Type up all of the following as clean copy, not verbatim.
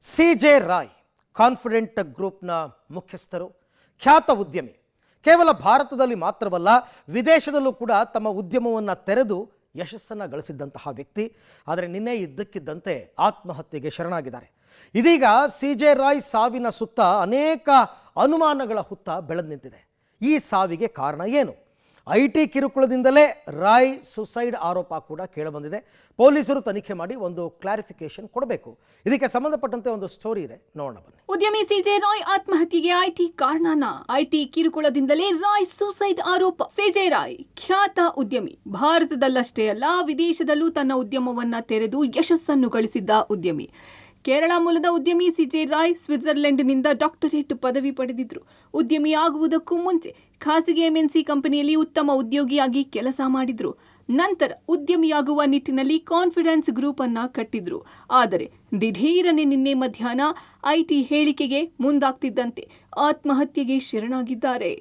CJ Roy confident ಗ್ರೂಪ್ನ ಮುಖ್ಯಸ್ಥರು, ಖ್ಯಾತ ಉದ್ಯಮಿ. ಕೇವಲ ಭಾರತದಲ್ಲಿ ಮಾತ್ರವಲ್ಲ, ವಿದೇಶದಲ್ಲೂ ಕೂಡ ತಮ್ಮ ಉದ್ಯಮವನ್ನು ತೆರೆದು ಯಶಸ್ಸನ್ನು ಗಳಿಸಿದ್ದಂತಹ ವ್ಯಕ್ತಿ. ಆದರೆ ನಿನ್ನೆ ಇದ್ದಕ್ಕಿದ್ದಂತೆ ಆತ್ಮಹತ್ಯೆಗೆ ಶರಣಾಗಿದ್ದಾರೆ. ಇದೀಗ ಸಿಜೆ ರಾಯ್ ಸಾವಿನ ಸುತ್ತ ಅನೇಕ ಅನುಮಾನಗಳ ಹುತ್ತ ಬೆಳೆದು ನಿಂತಿದೆ. ಈ ಸಾವಿಗೆ ಕಾರಣ ಏನು? ಐಟಿ ಕಿರುಕುಳದಿಂದಲೇ ರಾಯ್ ಸುಸೈಡ್ ಆರೋಪ ಕೂಡ ಕೇಳಿಬಂದಿದೆ. ಪೊಲೀಸರು ತನಿಖೆ ಮಾಡಿ ಒಂದು ಕ್ಲಾರಿಫಿಕೇಶನ್ ಕೊಡಬೇಕು. ಇದಕ್ಕೆ ಸಂಬಂಧಪಟ್ಟಂತೆ ಒಂದು ಸ್ಟೋರಿ ಇದೆ, ನೋಡೋಣ ಬನ್ನಿ. ಉದ್ಯಮಿ ಸಿಜೆ ರಾಯ್ ಆತ್ಮಹತ್ಯೆಗೆ ಐಟಿ ಕಾರಣನ? ಐಟಿ ಕಿರುಕುಳದಿಂದಲೇ ರಾಯ್ ಸುಸೈಡ್ ಆರೋಪ. ಸಿಜೆ ರಾಯ್ ಖ್ಯಾತ ಉದ್ಯಮಿ. ಭಾರತದಲ್ಲಷ್ಟೇ ಅಲ್ಲ, ವಿದೇಶದಲ್ಲೂ ತನ್ನ ಉದ್ಯಮವನ್ನ ತೆರೆದು ಯಶಸ್ಸನ್ನು ಗಳಿಸಿದ್ದ ಉದ್ಯಮಿ. ಕೇರಳ ಮೂಲದ ಉದ್ಯಮಿ ಸಿಜೆ ರಾಯ್ ಸ್ವಿಟ್ಜರ್ಲೆಂಡ್ನಿಂದ ಡಾಕ್ಟರೇಟ್ ಪದವಿ ಪಡೆದಿದ್ರು. ಉದ್ಯಮಿ ಆಗುವುದಕ್ಕೂ ಮುಂಚೆ ಖಾಸಗಿ ಎಂಎನ್ಸಿ ಕಂಪನಿಯಲ್ಲಿ ಉತ್ತಮ ಉದ್ಯೋಗಿಯಾಗಿ ಕೆಲಸ ಮಾಡಿದ್ರು. ನಂತರ ಉದ್ಯಮಿಯಾಗುವ ನಿಟ್ಟಿನಲ್ಲಿ ಕಾನ್ಫಿಡೆನ್ಸ್ ಗ್ರೂಪ್ ಅನ್ನ ಕಟ್ಟಿದ್ರು. ಆದರೆ ದಿಢೀರನೆ ನಿನ್ನೆ ಮಧ್ಯಾಹ್ನ ಐಟಿ ಹೇಳಿಕೆಗೆ ಮುಂದಾಗ್ತಿದ್ದಂತೆ ಆತ್ಮಹತ್ಯೆಗೆ ಶರಣಾಗಿದ್ದಾರೆ.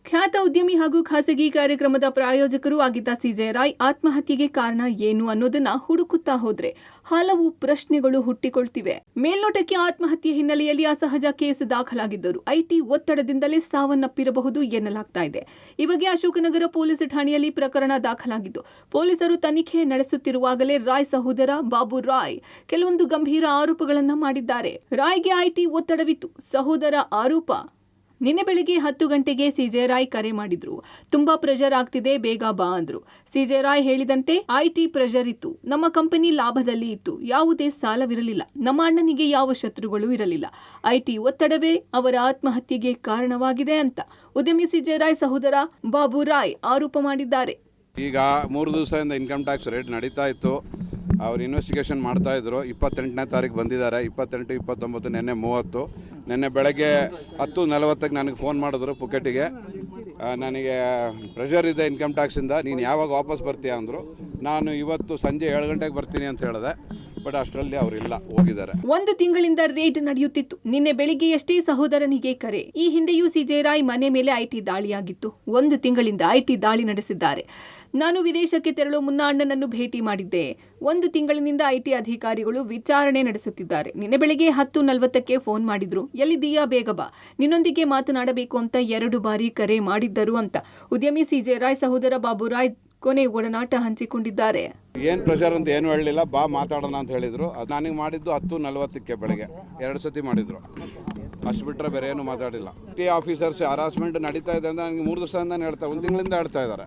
ಖ್ಯಾತ ಉದ್ಯಮಿ ಹಾಗೂ ಖಾಸಗಿ ಕಾರ್ಯಕ್ರಮದ ಪ್ರಾಯೋಜಕರು ಆಗಿದ್ದ ಸಿಜೆ ರಾಯ್ ಆತ್ಮಹತ್ಯೆಗೆ ಕಾರಣ ಏನು ಅನ್ನೋದನ್ನ ಹುಡುಕುತ್ತಾ ಹೋದ್ರೆ ಹಲವು ಪ್ರಶ್ನೆಗಳು ಹುಟ್ಟಿಕೊಳ್ತಿವೆ. ಮೇಲ್ನೋಟಕ್ಕೆ ಆತ್ಮಹತ್ಯೆ ಹಿನ್ನೆಲೆಯಲ್ಲಿ ಅಸಹಜ ಕೇಸ್ ದಾಖಲಾಗಿದ್ದರು. ಐಟಿ ಒತ್ತಡದಿಂದಲೇ ಸಾವನ್ನಪ್ಪಿರಬಹುದು ಎನ್ನಲಾಗ್ತಾ ಇದೆ. ಈ ಬಗ್ಗೆ ಅಶೋಕನಗರ ಪೊಲೀಸ್ ಠಾಣೆಯಲ್ಲಿ ಪ್ರಕರಣ ದಾಖಲಾಗಿದ್ದು, ಪೊಲೀಸರು ತನಿಖೆ ನಡೆಸುತ್ತಿರುವಾಗಲೇ ರಾಯ್ ಸಹೋದರ ಬಾಬು ರಾಯ್ ಕೆಲವೊಂದು ಗಂಭೀರ ಆರೋಪಗಳನ್ನ ಮಾಡಿದ್ದಾರೆ. ರಾಯ್ಗೆ ಐಟಿ ಒತ್ತಡವಿತ್ತು. ಸಹೋದರ ಆರೋಪ: ನಿನ್ನೆ ಬೆಳಿಗ್ಗೆ 10 ಗಂಟೆಗೆ ಸಿಜೆ ರಾಯ್ ಕರೆ ಮಾಡಿದ್ರು. ತುಂಬಾ ಪ್ರೆಷರ್ ಆಗ್ತಿದೆ, ಬೇಗ ಬಾ ಅಂದ್ರು. ಸಿಜೆ ರಾಯ್ ಹೇಳಿದಂತೆ ಐಟಿ ಪ್ರೆಷರ್ ಇತ್ತು. ನಮ್ಮ ಕಂಪನಿ ಲಾಭದಲ್ಲಿ ಇತ್ತು. ಯಾವುದೇ ಸಾಲವಿರಲಿಲ್ಲ. ನಮ್ಮ ಅಣ್ಣನಿಗೆ ಯಾವ ಶತ್ರುಗಳು ಇರಲಿಲ್ಲ. ಐಟಿ ಒತ್ತಡವೇ ಅವರ ಆತ್ಮಹತ್ಯೆಗೆ ಕಾರಣವಾಗಿದೆ ಅಂತ ಉದ್ಯಮಿ ಸಿಜೆ ರಾಯ್ ಸಹೋದರ ಬಾಬು ರಾಯ್ ಆರೋಪ ಮಾಡಿದ್ದಾರೆ. ಈಗ 3 ದಿವಸದಿಂದ ಇನ್ಕಮ್ ಟ್ಯಾಕ್ಸ್ ರೇಟ್ ನಡೀತಾ ಇತ್ತು. ಅವ್ರು ಇನ್ವೆಸ್ಟಿಗೇಷನ್ ಮಾಡ್ತಾ ಇದ್ರು. 28ನೇ ತಾರೀಕು ಬಂದಿದ್ದಾರೆ. 28, 29, ನಿನ್ನೆ 30. ನಿನ್ನೆ ಬೆಳಗ್ಗೆ 10:40ಕ್ಕೆ ನನಗೆ ಫೋನ್ ಮಾಡಿದ್ರು ಪುಕೆಟಿಗೆ. ನನಗೆ ಪ್ರೆಷರ್ ಇದೆ ಇನ್ಕಮ್ ಟ್ಯಾಕ್ಸಿಂದ, ನೀನು ಯಾವಾಗ ವಾಪಸ್ ಬರ್ತೀಯ ಅಂದರು. ನಾನು ಇವತ್ತು ಸಂಜೆ 7 ಗಂಟೆಗೆ ಬರ್ತೀನಿ ಅಂತ ಹೇಳಿದೆ. ಬಟ್ ಅಷ್ಟರಲ್ಲಿ ಅವರಿಲ್ಲ, ಹೋಗಿದ್ದಾರೆ. 1 ತಿಂಗಳಿಂದ ರೇಡ್ ನಡೆಯುತ್ತಿತ್ತು. ನಿನ್ನೆ ಬೆಳಿಗ್ಗೆಯಷ್ಟೇ ಸಹೋದರನಿಗೆ ಕರೆ. ಈ ಹಿಂದೆಯೂ ಸಿಜೆ ರಾಯ್ ಮನೆ ಮೇಲೆ ಐಟಿ ದಾಳಿಯಾಗಿತ್ತು. 1 ತಿಂಗಳಿಂದ ಐಟಿ ದಾಳಿ ನಡೆಸಿದ್ದಾರೆ. ನಾನು ವಿದೇಶಕ್ಕೆ ತೆರಳು ಮುನ್ನ ಅಣ್ಣನನ್ನು ಭೇಟಿ ಮಾಡಿದ್ದೆ. 1 ತಿಂಗಳಿನಿಂದ ಐಟಿ ಅಧಿಕಾರಿಗಳು ವಿಚಾರಣೆ ನಡೆಸುತ್ತಿದ್ದಾರೆ. ನಿನ್ನೆ ಬೆಳಿಗ್ಗೆ 10:40ಕ್ಕೆ ಫೋನ್ ಮಾಡಿದ್ರು. ಎಲ್ಲಿದ್ದೀಯಾ, ಬೇಗ ಬಾ, ನಿನ್ನೊಂದಿಗೆ ಮಾತನಾಡಬೇಕು ಅಂತ 2 ಬಾರಿ ಕರೆ ಮಾಡಿದ್ದರು ಅಂತ ಉದ್ಯಮಿ ಸಿಜೆ ರಾಯ್ ಸಹೋದರ ಬಾಬು ರಾಯ್ ಕೊನೆ ಒಡನಾಟ ಹಂಚಿಕೊಂಡಿದ್ದಾರೆ. ಏನು ಪ್ರೆಷರ್ ಅಂತ ಏನು ಹೇಳಲಿಲ್ಲ, ಬಾ ಮಾತಾಡೋಣ ಅಂತ ಹೇಳಿದರು. ಅದು ನನಗೆ ಮಾಡಿದ್ದು 10:40ಕ್ಕೆ ಬೆಳಗ್ಗೆ 2 ಸತಿ ಮಾಡಿದರು. ಅಷ್ಟು ಬಿಟ್ಟರೆ ಬೇರೆ ಏನು ಮಾತಾಡಿಲ್ಲ. ಟಿ ಆಫೀಸರ್ಸ್ ಹರಾಸ್ಮೆಂಟ್ ನಡೀತಾ ಇದೆ ಅಂತ ನನಗೆ 3 ದಿವಸದಿಂದ ಹೇಳ್ತಾರೆ. 1 ತಿಂಗಳಿಂದ ಹೇಳ್ತಾ ಇದ್ದಾರೆ.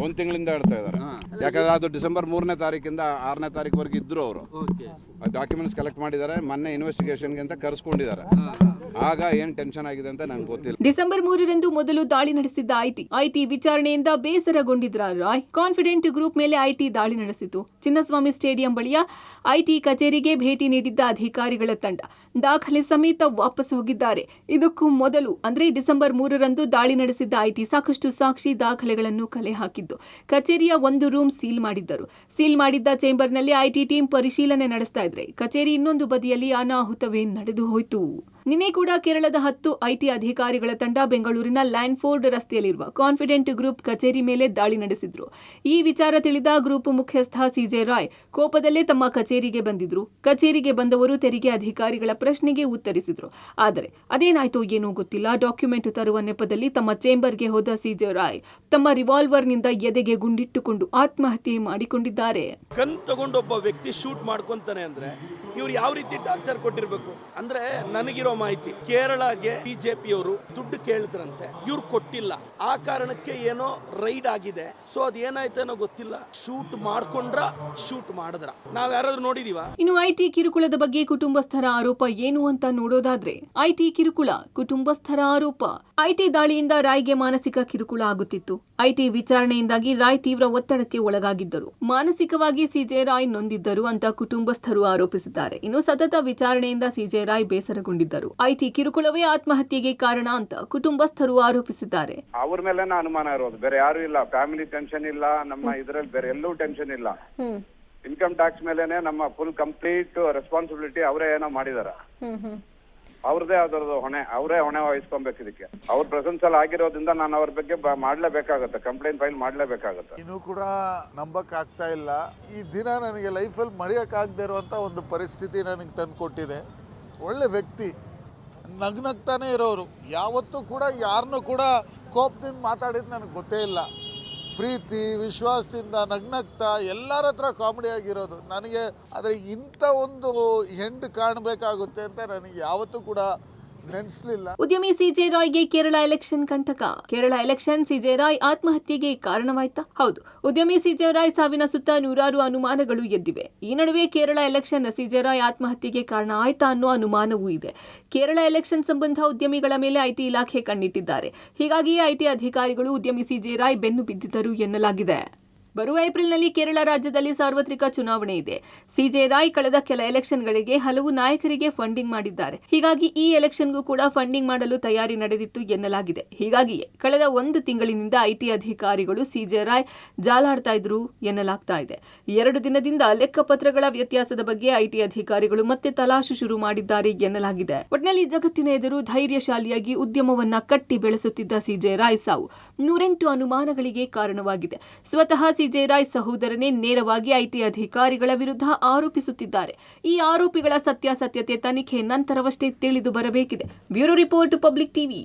1 ತಿಂಗಳಿಂದ ಹೇಳ್ತಾ ಇದ್ದಾರೆ. ಯಾಕಂದರೆ ಅದು ಡಿಸೆಂಬರ್ 3ನೇ ತಾರೀಕಿಂದ 6ನೇ ತಾರೀಕುವರೆಗೆ ಇದ್ದರು. ಅವರು ಡಾಕ್ಯುಮೆಂಟ್ಸ್ ಕಲೆಕ್ಟ್ ಮಾಡಿದ್ದಾರೆ. ಮೊನ್ನೆ ಇನ್ವೆಸ್ಟಿಗೇಷನ್ಗೆ ಅಂತ ಕರೆಸ್ಕೊಂಡಿದ್ದಾರೆ. ಆಗ ಏನು ಟೆನ್ಷನ್ ಆಗಿದೆ ಅಂತ ನನಗೆ ಗೊತ್ತಿಲ್ಲ. ಡಿಸೆಂಬರ್ 3ರಂದು ಮೊದಲು ದಾಳಿ ನಡೆಸಿದ್ದ ಐಟಿ ವಿಚಾರಣೆಯಿಂದ ಬೇಸರಗೊಂಡಿದ್ರ ರಾಯ್ ಕಾನ್ಫಿಡೆಂಟ್ ಗ್ರೂಪ್ ಮೇಲೆ ಐಟಿ ದಾಳಿ ನಡೆಸಿತು. ಚಿನ್ನಸ್ವಾಮಿ ಸ್ಟೇಡಿಯಂ ಬಳಿಯ ಐಟಿ ಕಚೇರಿಗೆ ಭೇಟಿ ನೀಡಿದ್ದ ಅಧಿಕಾರಿಗಳ ತಂಡ ದಾಖಲೆ ಸಮೇತ ವಾಪಸ್ ಹೋಗಿದ್ದಾರೆ. ಇದಕ್ಕೂ ಮೊದಲು ಅಂದ್ರೆ ಡಿಸೆಂಬರ್ 3ರಂದು ದಾಳಿ ನಡೆಸಿದ್ದ ಐಟಿ ಸಾಕಷ್ಟು ಸಾಕ್ಷಿ ದಾಖಲೆಗಳನ್ನು ಕಲೆ ಹಾಕಿದ್ದು, ಕಚೇರಿಯ ಒಂದು ರೂಮ್ ಸೀಲ್ ಮಾಡಿದ್ದರು. ಸೀಲ್ ಮಾಡಿದ್ದ ಚೇಂಬರ್ನಲ್ಲಿ ಐಟಿ ಟೀಮ್ ಪರಿಶೀಲನೆ ನಡೆಸ್ತಾ ಇದ್ರೆ, ಕಚೇರಿ ಇನ್ನೊಂದು ಬದಿಯಲ್ಲಿ ಅನಾಹುತವೇ ನಡೆದು ಹೋಯಿತು. ನಿನ್ನೆ ಕೂಡ ಕೇರಳದ 10 ಐಟಿ ಅಧಿಕಾರಿಗಳ ತಂಡ ಬೆಂಗಳೂರಿನ ಲ್ಯಾಂಡ್ಫೋರ್ಡ್ ರಸ್ತೆಯಲ್ಲಿರುವ ಕಾನ್ಫಿಡೆಂಟ್ ಗ್ರೂಪ್ ಕಚೇರಿ ಮೇಲೆ ದಾಳಿ ನಡೆಸಿದ್ರು. ಈ ವಿಚಾರ ತಿಳಿದ ಗ್ರೂಪ್ ಮುಖ್ಯಸ್ಥ ಸಿಜೆ ರಾಯ್ ಕೋಪದಲ್ಲೇ ತಮ್ಮ ಕಚೇರಿಗೆ ಬಂದಿದ್ರು. ಕಚೇರಿಗೆ ಬಂದವರು ತೆರಿಗೆ ಅಧಿಕಾರಿಗಳ ಪ್ರಶ್ನೆಗೆ ಉತ್ತರಿಸಿದ್ರು. ಆದರೆ ಅದೇನಾಯ್ತೋ ಏನೋ ಗೊತ್ತಿಲ್ಲ, ಡಾಕ್ಯುಮೆಂಟ್ ತರುವ ನೆಪದಲ್ಲಿ ತಮ್ಮ ಚೇಂಬರ್ಗೆ ಹೋದ ಸಿಜೆ ರಾಯ್ ತಮ್ಮ ರಿವಾಲ್ವರ್ನಿಂದ ಎದೆಗೆ ಗುಂಡಿಟ್ಟುಕೊಂಡು ಆತ್ಮಹತ್ಯೆ ಮಾಡಿಕೊಂಡಿದ್ದಾರೆ. ಗನ್ ತಗೊಂಡು ಒಬ್ಬ ವ್ಯಕ್ತಿ ಶೂಟ್ ಮಾಡ್ಕೊಂತಾನೆ ಅಂದ್ರೆ ಇವ್ರು ಯಾವ ರೀತಿ ಟಾರ್ಚರ್ ಕೊಟ್ಟಿರ್ಬೇಕು ಅಂದ್ರೆ, ನನಗಿರೋ ಮಾಹಿತಿ ಕೇರಳಗೆ ಬಿಜೆಪಿಯವರು ದುಡ್ಡು ಕೇಳಿದ್ರಂತೆ, ಇವ್ರು ಕೊಟ್ಟಿಲ್ಲ. ಆ ಕಾರಣಕ್ಕೆ ಏನೋ ರೈಡ್ ಆಗಿದೆ. ಸೊ ಅದೇನಾಯ್ತೇನೋ ಗೊತ್ತಿಲ್ಲ. ಶೂಟ್ ಮಾಡ್ಕೊಂಡ್ರ ಶೂಟ್ ಮಾಡಿದ್ರ ನಾವ್ ಯಾರಾದ್ರೂ ನೋಡಿದೀವ? ಇನ್ನು ಐಟಿ ಕಿರುಕುಳದ ಬಗ್ಗೆ ಕುಟುಂಬಸ್ಥರ ಆರೋಪ ಏನು ಅಂತ ನೋಡೋದಾದ್ರೆ, ಐಟಿ ಕಿರುಕುಳ, ಕುಟುಂಬಸ್ಥರ ಆರೋಪ. ಐಟಿ ದಾಳಿಯಿಂದ ರಾಯ್ಗೆ ಮಾನಸಿಕ ಕಿರುಕುಳ ಆಗುತ್ತಿತ್ತು. ಐಟಿ ವಿಚಾರಣೆಯಿಂದಾಗಿ ರಾಯ್ ತೀವ್ರ ಒತ್ತಡಕ್ಕೆ ಒಳಗಾಗಿದ್ದರು. ಮಾನಸಿಕವಾಗಿ ಸಿಜೆ ರಾಯ್ ನೊಂದಿದ್ದರು ಅಂತ ಕುಟುಂಬಸ್ಥರು ಆರೋಪಿಸಿದ್ದಾರೆ. ಇನ್ನು ಸತತ ವಿಚಾರಣೆಯಿಂದ ಸಿಜೆ ರಾಯ್ ಬೇಸರಗೊಂಡಿದ್ದರು. ಐಟಿ ಕಿರುಕುಳವೇ ಆತ್ಮಹತ್ಯೆಗೆ ಕಾರಣ ಅಂತ ಕುಟುಂಬಸ್ಥರು ಆರೋಪಿಸಿದ್ದಾರೆ. ಅವ್ರ ಮೇಲೆ ಅನುಮಾನ ಇರೋದು, ಬೇರೆ ಯಾರು ಇಲ್ಲ. ಫ್ಯಾಮಿಲಿ ಟೆನ್ಷನ್ ಇಲ್ಲ, ನಮ್ಮ ಇದ್ರಲ್ಲಿ ಬೇರೆ ಎಲ್ಲೂ ಟೆನ್ಷನ್ ಇಲ್ಲ. ಇನ್ಕಮ್ ಟ್ಯಾಕ್ಸ್ ಮೇಲೆನೆ ನಮ್ಮ ಫುಲ್ ಕಂಪ್ಲೀಟ್ ರೆಸ್ಪಾನ್ಸಿಬಿಲಿಟಿ ಅವರೇ ಏನೋ ಮಾಡಿದಾರ. ಅವ್ರದೇ ಅದರದ್ದು ಹೊಣೆ, ಅವರೇ ಹೊಣೆ ವಹಿಸ್ಕೊಬೇಕು ಇದಕ್ಕೆ. ಅವ್ರ ಪ್ರೆಸೆನ್ಸ್ ಅಲ್ಲಿ ಆಗಿರೋದ್ರಿಂದ ನಾನು ಅವ್ರ ಬಗ್ಗೆ ಮಾಡ್ಲೇಬೇಕಾಗತ್ತೆ, ಕಂಪ್ಲೇಂಟ್ ಫೈಲ್ ಮಾಡ್ಲೇಬೇಕಾಗತ್ತೆ. ಇನ್ನೂ ಕೂಡ ನಂಬಕ್ ಆಗ್ತಾ ಇಲ್ಲ. ಈ ದಿನ ನನಗೆ ಲೈಫಲ್ಲಿ ಮರೆಯೋಕ್ಕಾಗದೇ ಇರುವಂಥ ಒಂದು ಪರಿಸ್ಥಿತಿ ನನಗೆ ತಂದು ಕೊಟ್ಟಿದೆ. ಒಳ್ಳೆ ವ್ಯಕ್ತಿ, ನಗ್ನಗ್ತಾನೆ ಇರೋರು, ಯಾವತ್ತೂ ಕೂಡ ಯಾರನ್ನೂ ಕೂಡ ಕೋಪದಿಂದ ಮಾತಾಡಿದ್ದು ನನಗೆ ಗೊತ್ತೇ ಇಲ್ಲ. ಪ್ರೀತಿ ವಿಶ್ವಾಸದಿಂದ ನಗ್ನಗ್ತಾ ಎಲ್ಲರ ಹತ್ರ ಕಾಮಿಡಿ ಆಗಿರೋದು ನನಗೆ. ಆದರೆ ಇಂಥ ಒಂದು ಹೆಂಡು ಕಾಣಬೇಕಾಗುತ್ತೆ ಅಂತ ನನಗೆ ಯಾವತ್ತೂ ಕೂಡ ನೆನೆಸಲಿಲ್ಲ. ಉದ್ಯಮಿ ಸಿಜೆ ರಾಯ್ಗೆ ಕೇರಳ ಎಲೆಕ್ಷನ್ ಕಂಟಕ. ಕೇರಳ ಎಲೆಕ್ಷನ್ ಸಿಜೆ ರಾಯ್ ಆತ್ಮಹತ್ಯೆಗೆ ಕಾರಣವಾಯ್ತಾ? ಹೌದು, ಉದ್ಯಮಿ ಸಿಜೆ ರಾಯ್ ಸಾವಿನ ಸುತ್ತ ನೂರಾರು ಅನುಮಾನಗಳು ಎದ್ದಿವೆ. ಈ ನಡುವೆ ಕೇರಳ ಎಲೆಕ್ಷನ್ ಸಿಜೆ ರಾಯ್ ಆತ್ಮಹತ್ಯೆಗೆ ಕಾರಣ ಆಯ್ತಾ ಅನ್ನೋ ಅನುಮಾನವೂ ಇದೆ. ಕೇರಳ ಎಲೆಕ್ಷನ್ ಸಂಬಂಧ ಉದ್ಯಮಿಗಳ ಮೇಲೆ ಐಟಿ ಇಲಾಖೆ ಕಣ್ಣಿಟ್ಟಿದ್ದಾರೆ. ಹೀಗಾಗಿಯೇ ಐಟಿ ಅಧಿಕಾರಿಗಳು ಉದ್ಯಮಿ ಸಿಜೆ ರಾಯ್ ಬೆನ್ನು ಬಿದ್ದಿದ್ದರು ಎನ್ನಲಾಗಿದೆ. ಬರುವ ಏಪ್ರಿಲ್ನಲ್ಲಿ ಕೇರಳ ರಾಜ್ಯದಲ್ಲಿ ಸಾರ್ವತ್ರಿಕ ಚುನಾವಣೆ ಇದೆ. ಸಿಜೆ ರಾಯ್ ಕಳೆದ ಕೆಲ ಎಲೆಕ್ಷನ್ಗಳಿಗೆ ಹಲವು ನಾಯಕರಿಗೆ ಫಂಡಿಂಗ್ ಮಾಡಿದ್ದಾರೆ. ಹೀಗಾಗಿ ಈ ಎಲೆಕ್ಷನ್ಗೂ ಕೂಡ ಫಂಡಿಂಗ್ ಮಾಡಲು ತಯಾರಿ ನಡೆದಿತ್ತು ಎನ್ನಲಾಗಿದೆ. ಹೀಗಾಗಿಯೇ ಕಳೆದ 1 ತಿಂಗಳಿನಿಂದ ಐಟಿ ಅಧಿಕಾರಿಗಳು ಸಿಜೆ ರಾಯ್ ಜಾಲಾಡ್ತಾ ಇದ್ರು ಎನ್ನಲಾಗ್ತಾ ಇದೆ. 2 ದಿನದಿಂದ ಲೆಕ್ಕಪತ್ರಗಳ ವ್ಯತ್ಯಾಸದ ಬಗ್ಗೆ ಐಟಿ ಅಧಿಕಾರಿಗಳು ಮತ್ತೆ ತಲಾಶು ಶುರು ಮಾಡಿದ್ದಾರೆ ಎನ್ನಲಾಗಿದೆ. ಒಟ್ನಲ್ಲಿ ಜಗತ್ತಿನ ಎದುರು ಧೈರ್ಯಶಾಲಿಯಾಗಿ ಉದ್ಯಮವನ್ನ ಕಟ್ಟಿ ಬೆಳೆಸುತ್ತಿದ್ದ ಸಿಜೆ ರಾಯ್ ಸಾವು 108 ಅನುಮಾನಗಳಿಗೆ ಕಾರಣವಾಗಿದೆ. ಸ್ವತಃ ಸಿಜೆ ರಾಯ್ ಸಹೋದರನೇ ನೇರವಾಗಿ ಐಟಿ ಅಧಿಕಾರಿಗಳ ವಿರುದ್ಧ ಆರೋಪಿಸುತ್ತಿದ್ದಾರೆ. ಈ ಆರೋಪಿಗಳ ಸತ್ಯಾಸತ್ಯತೆ ತನಿಖೆ ನಂತರವಷ್ಟೇ ತಿಳಿದು ಬರಬೇಕಿದೆ. Bureau report, public TV.